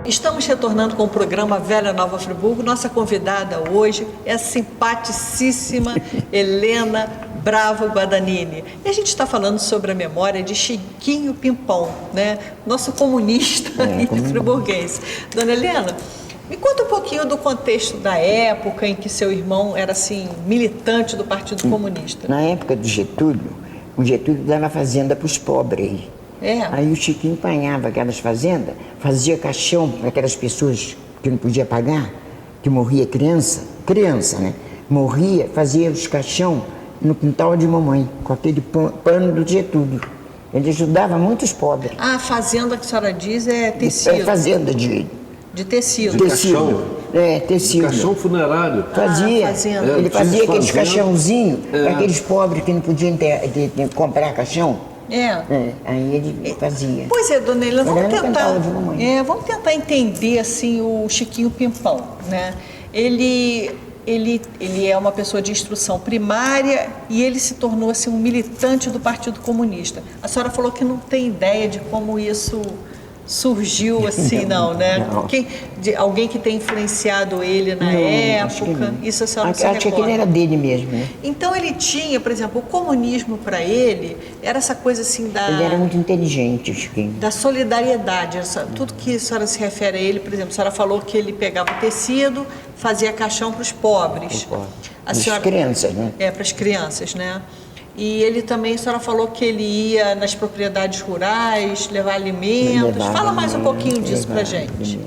Estamos retornando com o programa Velha Nova Friburgo. Nossa convidada hoje é a simpaticíssima Helena Bravo Guadagnini. E a gente está falando sobre a memória de Chiquinho Pimpão, né? Nosso comunista friburguense. Dona Helena, me conta um pouquinho do contexto da época em que seu irmão era, assim, militante do Partido Comunista. Na época do Getúlio, o Getúlio dava fazenda para os pobres. Aí o Chiquinho empanhava aquelas fazendas, fazia caixão para aquelas pessoas que não podia pagar, que morria criança, né? Morria, fazia os caixão no quintal de mamãe, com aquele pano do Getúlio. Ele ajudava muitos pobres. Ah, a fazenda que a senhora diz é tecido. É fazenda de tecido. De caixão. Tecido. Caixão funerário. Fazia. Ele fazia aqueles caixãozinhos para aqueles pobres que não podiam comprar caixão. Aí ele fazia. Pois é, dona Helena, vamos tentar entender assim o Chiquinho Pimpão, né? Ele é uma pessoa de instrução primária e ele se tornou assim um militante do Partido Comunista. A senhora falou que não tem ideia de como isso surgiu assim, não, né? Não. Alguém que tenha influenciado ele na época, isso a senhora não se recorda. Acho que ele era dele mesmo, né? Então ele tinha, por exemplo, o comunismo para ele era essa coisa assim da... Ele era muito inteligente, Chiquinho. Da solidariedade, tudo que a senhora se refere a ele, por exemplo, a senhora falou que ele pegava o tecido, fazia caixão para os pobres. Para as crianças, né? Para as crianças, né? E ele também, a senhora falou que ele ia nas propriedades rurais, levar alimentos. Fala mais um pouquinho disso pra gente.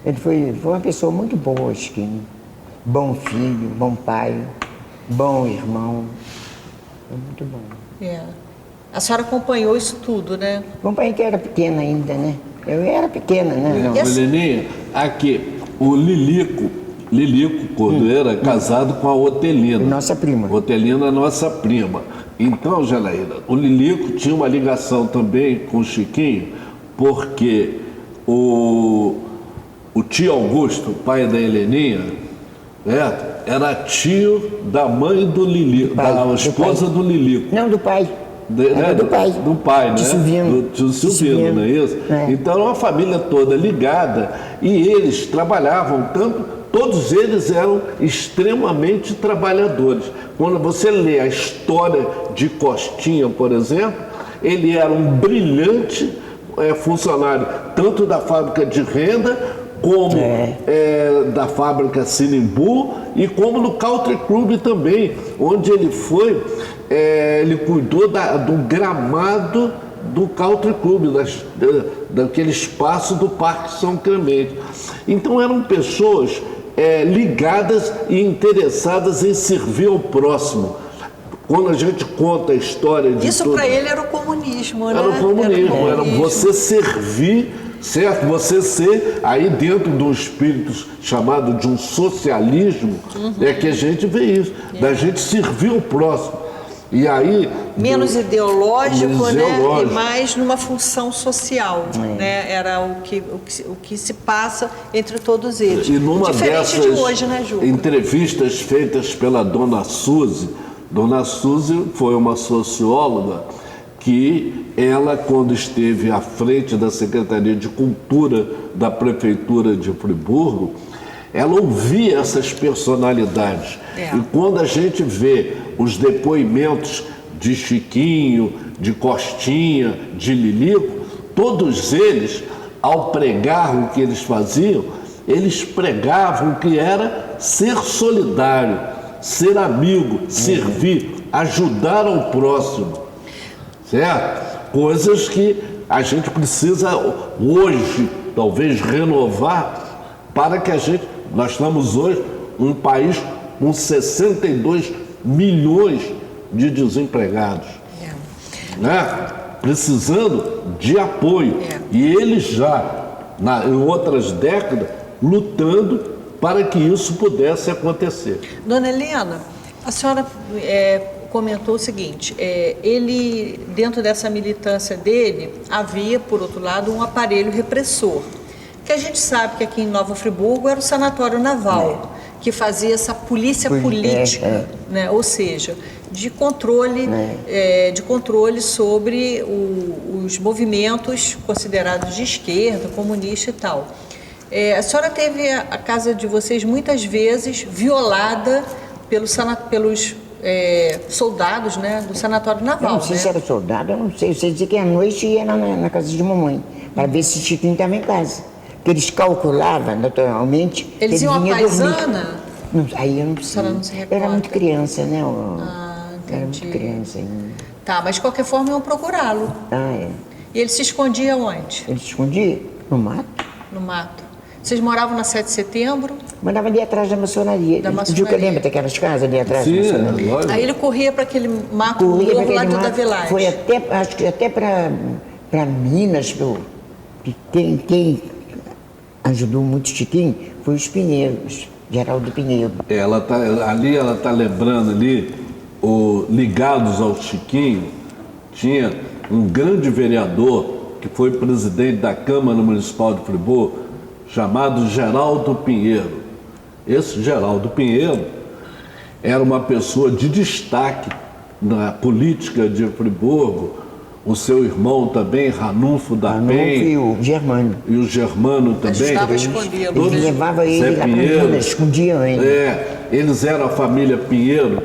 Ele foi uma pessoa muito boa, Chiquinho. Bom filho, bom pai, bom irmão. Foi muito bom. A senhora acompanhou isso tudo, né? Acompanhei que era pequena ainda, né? Eu era pequena, né? Heleninha, aqui, o Lilico, quando era casado com a Otelina. Nossa prima. Otelina, nossa prima. Então, Janaína, o Lilico tinha uma ligação também com o Chiquinho, porque o tio Augusto, pai da Heleninha, era tio da mãe do Lilico, da esposa do Lilico. Não, do pai. Do pai, né? De Silvino. Do tio Silvino, não é isso? Então era uma família toda ligada e eles trabalhavam tanto. Todos eles eram extremamente trabalhadores. Quando você lê a história de Costinha, por exemplo, ele era um brilhante funcionário, tanto da fábrica de renda, como da fábrica Sinimbu, e como no Country Club também, onde ele foi, ele cuidou do gramado do Country Club, daquele espaço do Parque São Clemente. Então eram pessoas ligadas e interessadas em servir ao próximo. Quando a gente conta a história de isso para ele era o comunismo, né? Era o comunismo, era você servir, certo? Você ser, aí dentro de um espírito chamado de um socialismo, é que a gente vê isso, da gente servir o próximo. E aí, menos ideológico, né? E mais numa função social, né? Era o que se passa entre todos eles. E numa dessas de hoje, né, Ju? entrevistas feitas pela Dona Suzy foi uma socióloga que ela, quando esteve à frente da Secretaria de Cultura da Prefeitura de Friburgo, ela ouvia essas personalidades. E quando a gente vê os depoimentos de Chiquinho, de Costinha, de Lilico, todos eles, ao pregar o que eles faziam, eles pregavam que era ser solidário, ser amigo, servir, ajudar ao próximo, certo? Coisas que a gente precisa hoje, talvez, renovar para que nós estamos hoje um país com 62 milhões de desempregados, né? Precisando de apoio. E eles já, em outras décadas, lutando para que isso pudesse acontecer. Dona Helena, a senhora comentou o seguinte, ele, dentro dessa militância dele, havia, por outro lado, um aparelho repressor, que a gente sabe que aqui em Nova Friburgo era o Sanatório Naval, que fazia essa polícia política, né? Ou seja, de controle sobre os movimentos considerados de esquerda, comunista e tal. A senhora teve a casa de vocês muitas vezes violada pelos soldados, né, do Sanatório Naval. Eu não sei se era soldado, eu não sei. Eu sei dizer que à noite ia na casa de mamãe, para ver se Chiquinho estava em casa. Porque eles calculavam naturalmente. Eles iam à paisana? Aí eu não sei. Não se recorda? Era muito criança, né? Entendi. Era muito criança ainda. Tá, mas de qualquer forma iam procurá-lo. É. E ele se escondia onde? Ele se escondia no mato. No mato. Vocês moravam na 7 de setembro? Morava ali atrás da maçonaria. O Juca lembra daquelas casas ali atrás da maçonaria? Lógico. Aí ele corria para aquele mato novo lá da Vilagem. Foi até, acho que até para Minas, quem ajudou muito o Chiquinho foi os Pinheiros, Geraldo Pinheiro. Ela está lembrando ali, ligados ao Chiquinho, tinha um grande vereador que foi presidente da Câmara Municipal de Friburgo, chamado Geraldo Pinheiro. Esse Geraldo Pinheiro era uma pessoa de destaque na política de Friburgo. O seu irmão também, Ranulfo da Penha. E o Germano. E o Germano também. Ele levava ele lá para Minas, escondia ele. Eles eram a família Pinheiro,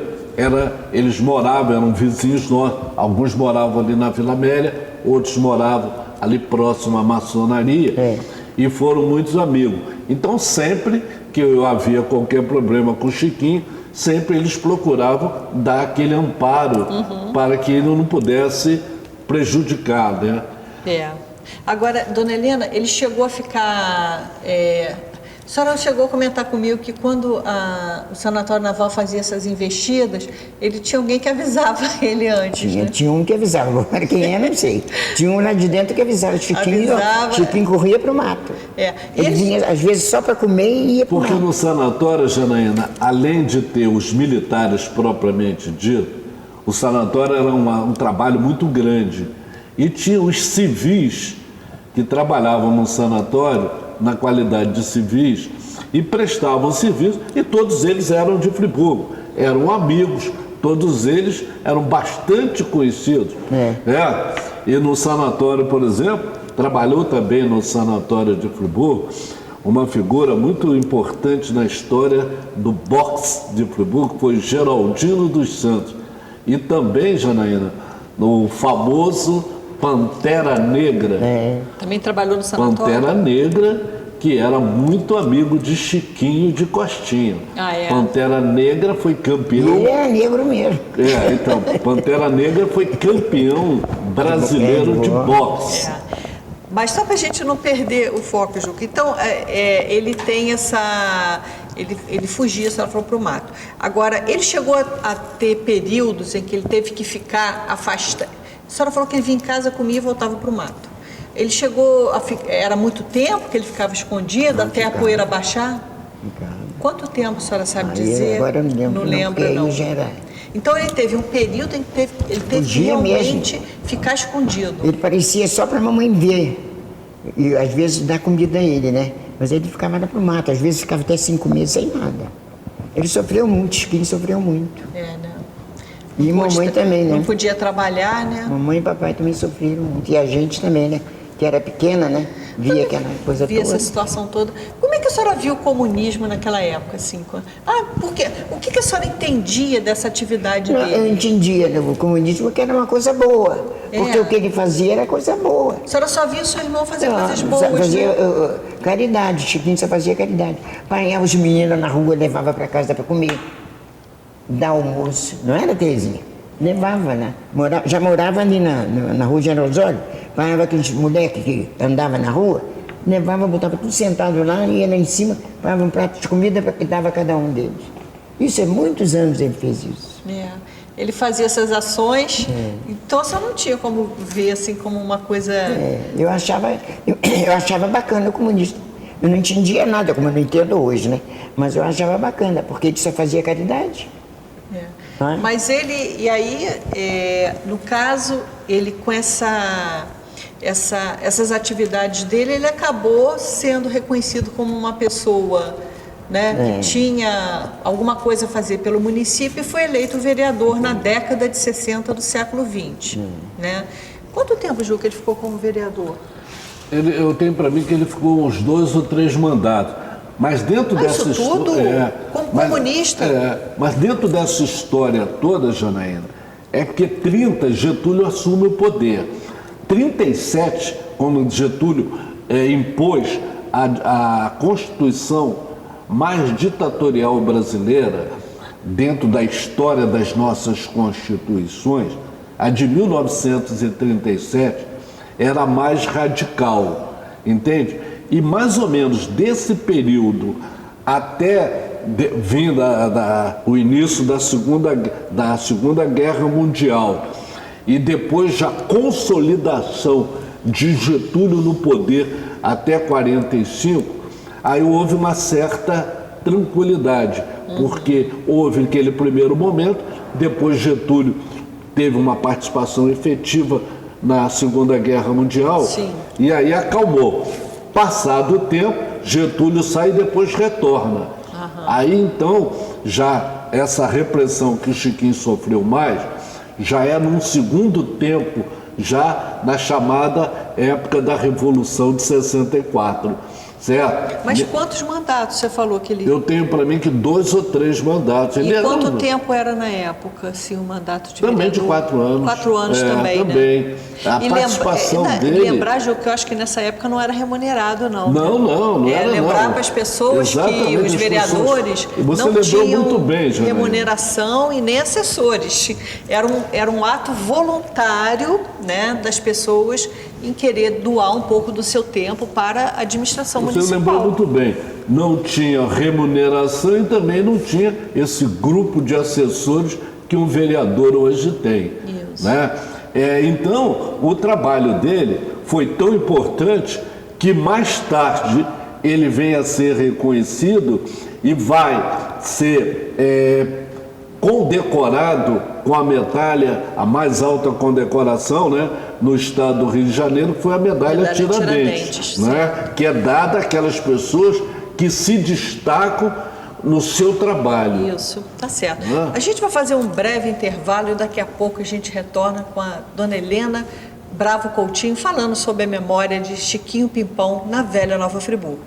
eles moravam, eram vizinhos nossos. Alguns moravam ali na Vila Amélia, outros moravam ali próximo à maçonaria. E foram muitos amigos. Então, sempre que havia qualquer problema com o Chiquinho, sempre eles procuravam dar aquele amparo para que ele não pudesse prejudicar, né? Agora, dona Helena, ele chegou a ficar... A senhora chegou a comentar comigo que quando o Sanatório Naval fazia essas investidas, ele tinha alguém que avisava ele antes, né? Tinha um que avisava, agora quem é, não sei. Tinha um lá de dentro que avisava. Chiquinho corria para o mato. Ele vinha, às vezes, só para comer e ia para o mato. Porque no sanatório, Janaína, além de ter os militares propriamente dito, o sanatório era um trabalho muito grande. E tinha os civis que trabalhavam no sanatório, na qualidade de civis, e prestavam serviço, e todos eles eram de Friburgo, eram amigos, todos eles eram bastante conhecidos. E no sanatório, por exemplo, trabalhou também no sanatório de Friburgo uma figura muito importante na história do boxe de Friburgo, foi Geraldino dos Santos. E também, Janaína, no famoso Pantera Negra. Também trabalhou no sanatório? Pantera Negra, que era muito amigo de Chiquinho de Costinha. Pantera Negra foi campeão... Ele era negro mesmo. Então, Pantera Negra foi campeão brasileiro de boxe. Mas só para a gente não perder o foco, Juca, então ele tem essa... Ele fugia, a senhora falou, para o mato. Agora, ele chegou a ter períodos em que ele teve que ficar afastado. A senhora falou que ele vinha em casa, comia e voltava para o mato. Ele chegou era muito tempo que ele ficava escondido até a poeira baixar? Quanto tempo a senhora sabe dizer? Agora eu não lembro. Não lembra, não. Então ele teve um período em que ele teve que realmente ficar escondido. Ele parecia só para a mamãe ver. E às vezes dar comida a ele, né? Mas ele ficava lá pro mato, às vezes ficava até 5 meses sem nada. Ele sofreu muito, Chiquinho sofreu muito. Né? E mamãe também, né? Não podia trabalhar, né? Mamãe e papai também sofreram muito. E a gente também, né? Que era pequena, né? Via aquela coisa toda. Via essa situação toda. Como é que a senhora viu o comunismo naquela época, assim? Porque o que a senhora entendia dessa atividade dele? Eu entendia, né, o comunismo, que era uma coisa boa. Porque o que ele fazia era coisa boa. A senhora só via o seu irmão fazer coisas boas, fazia, caridade, Chiquinho só fazia caridade. Apanhava os meninos na rua, levava para casa para comer. Dar almoço. Não era, Terezinha? Levava, né? Já morava ali na rua General Osório. Parava aqueles moleques que andavam na rua, levava, botava tudo sentado lá, ia lá em cima, parava um prato de comida para que dava a cada um deles. Isso, muitos anos ele fez isso. Ele fazia essas ações, então você não tinha como ver assim como uma coisa... Eu achava bacana o comunista. Eu não entendia nada, como eu não entendo hoje, né? Mas eu achava bacana, porque ele só fazia caridade. Mas ele, e aí, no caso, ele com essas atividades dele, ele acabou sendo reconhecido como uma pessoa, né, que tinha alguma coisa a fazer pelo município e foi eleito vereador na década de 60 do século XX. Né? Quanto tempo, Ju, que ele ficou como vereador? Eu tenho para mim que ele ficou uns 2 ou 3 mandatos. Mas dentro dessa história. Como comunista. Mas dentro dessa história toda, Janaína, é que 30 Getúlio assume o poder. 37, quando Getúlio impôs a Constituição mais ditatorial brasileira, dentro da história das nossas constituições, a de 1937 era mais radical, entende? E mais ou menos desse período até o início da Segunda Guerra Mundial e depois já consolidação de Getúlio no poder até 45, aí houve uma certa tranquilidade, porque houve aquele primeiro momento, depois Getúlio teve uma participação efetiva na Segunda Guerra Mundial. Sim. E aí acalmou. Passado o tempo, Getúlio sai e depois retorna. Aí então, já essa repressão que o Chiquinho sofreu mais, já é num segundo tempo, já na chamada época da Revolução de 64. Certo? Mas quantos mandatos você falou que ele... Eu tenho para mim que 2 ou 3 mandatos. E quanto tempo era na época, assim, o mandato de Também vereador? de 4 anos. 4 anos também, também. né? A participação dele... Lembrar, Ju, que eu acho que nessa época não era remunerado, não. Não era, lembrar não. para as pessoas Exatamente, que os vereadores não tinham muito bem, remuneração e nem assessores. Era um ato voluntário, né, das pessoas em querer doar um pouco do seu tempo para a administração municipal. Você lembrou muito bem. Não tinha remuneração e também não tinha esse grupo de assessores que um vereador hoje tem. Isso. Né? Então, o trabalho dele foi tão importante que mais tarde ele vem a ser reconhecido e vai ser condecorado com a medalha, a mais alta condecoração, né, no estado do Rio de Janeiro, que foi a medalha Tiradentes, né, que é dada àquelas pessoas que se destacam no seu trabalho. Isso, tá certo. A gente vai fazer um breve intervalo e daqui a pouco a gente retorna com a dona Helena Bravo Coutinho falando sobre a memória de Chiquinho Pimpão na velha Nova Friburgo.